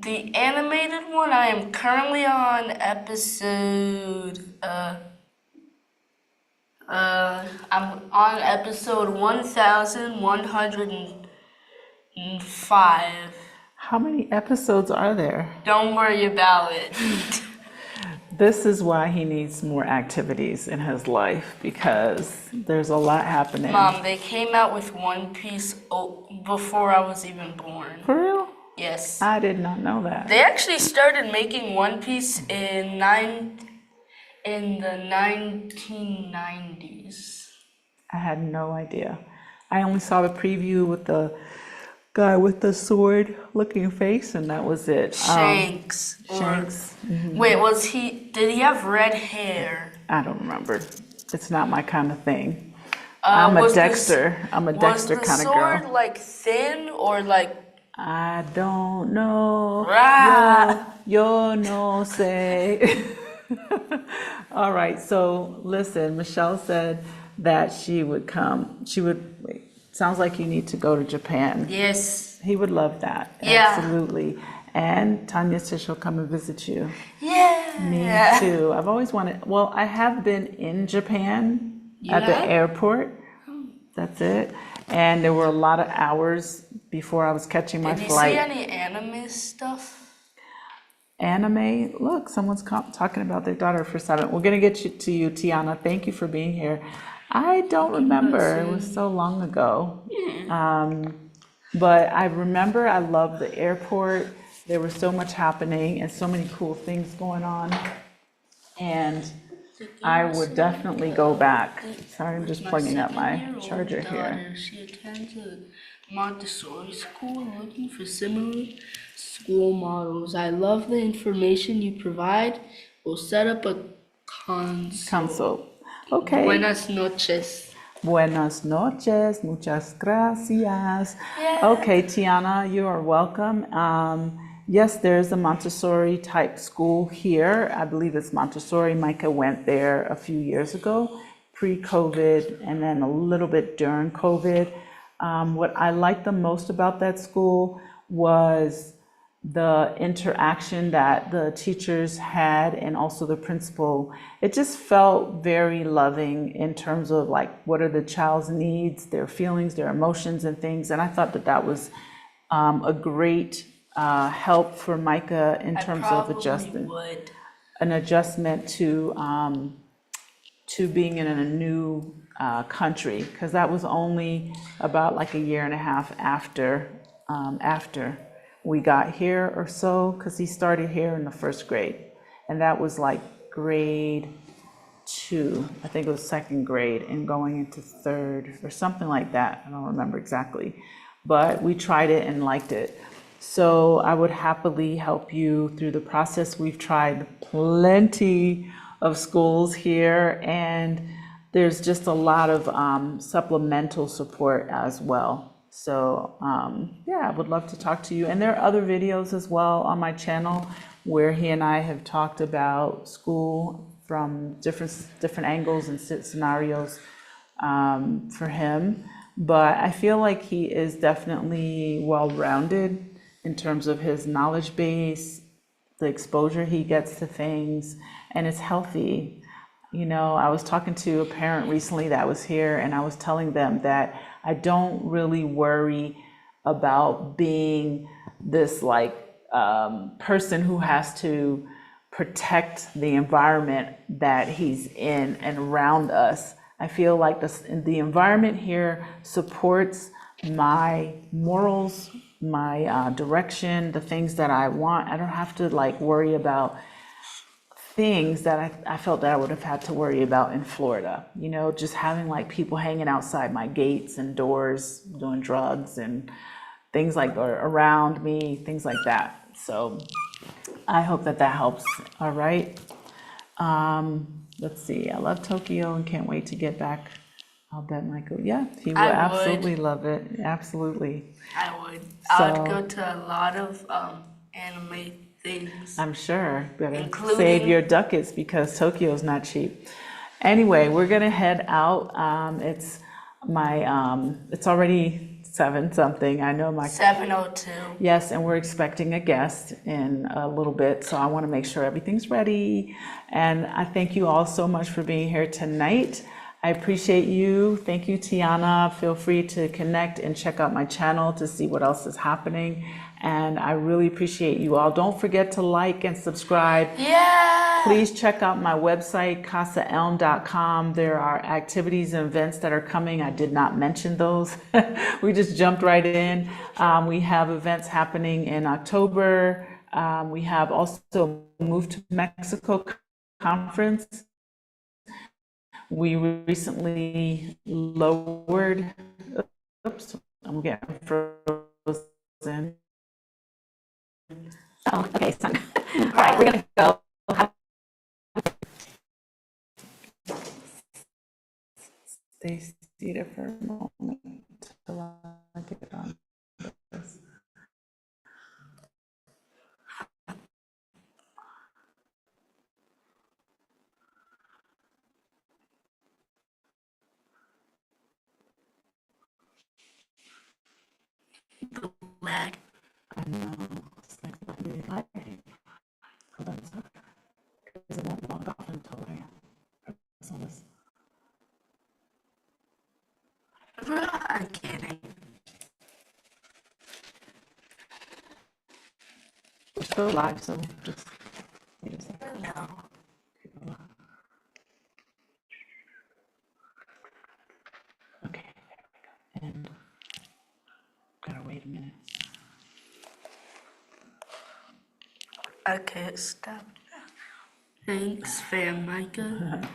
The animated one, I am currently on episode, I'm on episode 1105. How many episodes are there? Don't worry about it. This is why he needs more activities in his life, because there's a lot happening. Mom, they came out with One Piece before I was even born. For real? Yes. I did not know that. They actually started making One Piece in the 1990s. I had no idea. I only saw the preview with the guy with the sword looking face, and that was it. Shanks. Shanks. Wait, did he have red hair? I don't remember. It's not my kind of thing. I'm a was the- Dexter. I'm a Dexter kind of Was the sword girl. like thin or like... I don't know. Rah! Yo no sé. All right, so listen, Michelle said that she would come. Wait, sounds like you need to go to Japan. Yes. He would love that. Yeah. Absolutely. And Tanya said she'll come and visit you. Yeah. Me too. I've always wanted, well, I have been in Japan at the have? airport. That's it. And there were a lot of hours before I was catching my Did you flight. see any anime stuff? Anime, look, someone's talking about their daughter for 7. We're going to get to you, Tiana. Thank you for being here. I don't remember. It was so long ago. But I remember I loved the airport. There was so much happening and so many cool things going on. And I would definitely go back. Sorry, I'm just plugging up my charger here. She attends a Montessori school looking for similar school models. I love the information you provide. We'll set up a Consult. Okay. Buenas noches. Buenas noches. Muchas gracias. Yeah. Okay, Tiana, you are welcome. Yes, there's a Montessori type school here. I believe it's Montessori. Micah went there a few years ago, pre-COVID, and then a little bit during COVID. What I liked the most about that school was the interaction that the teachers had and also the principal. It just felt very loving in terms of like, what are the child's needs, their feelings, their emotions and things. And I thought that that was a great help for Micah in terms of adjusting. Would. an adjustment to being in a new country, because that was only about like a year and a half after we got here or so, because he started here in the first grade, and that was like grade 2, I think it was second grade, and going into third or something like that. I don't remember exactly, but we tried it and liked it. So I would happily help you through the process. We've tried plenty of schools here, and there's just a lot of supplemental support as well. So yeah, I would love to talk to you. And there are other videos as well on my channel where he and I have talked about school from different angles and scenarios for him. But I feel like he is definitely well-rounded in terms of his knowledge base, the exposure he gets to things, and it's healthy. You know, I was talking to a parent recently that was here, and I was telling them that I don't really worry about being this like person who has to protect the environment that he's in and around us. I feel like the environment here supports my morals, my direction, the things that I want. I don't have to like worry about things that I felt that I would have had to worry about in Florida. You know, just having like people hanging outside my gates and doors, doing drugs and things like, or around me, things like that. So I hope that that helps. All right. Let's see. I love Tokyo and can't wait to get back. I'll bet Michael. Yeah, he will I would. absolutely love it. Absolutely. I would. I would So go to a lot of anime things, I'm sure. Better including save your ducats because Tokyo's not cheap. Anyway, we're gonna head out. It's already 7 something. I know my 7:02. Yes, and we're expecting a guest in a little bit, so I want to make sure everything's ready. And I thank you all so much for being here tonight. I appreciate you. Thank you, Tiana. Feel free to connect and check out my channel to see what else is happening. And I really appreciate you all. Don't forget to like and subscribe. Yeah. Please check out my website, casaelm.com. There are activities and events that are coming. I did not mention those. We just jumped right in. We have events happening in October. We have also Move to Mexico conference. We recently lowered, oops, I'm getting frozen. Oh, okay, son. All right, we're gonna go. Stay seated for a moment till I get on this. Lag. I know, it's like really lighting. Hold on a second, because it won't log off until I press on this. I'm kidding. We're still live, so just wait a second. No. Okay, there we go. And gotta wait a minute. Okay, stop. Thanks, fam Micah.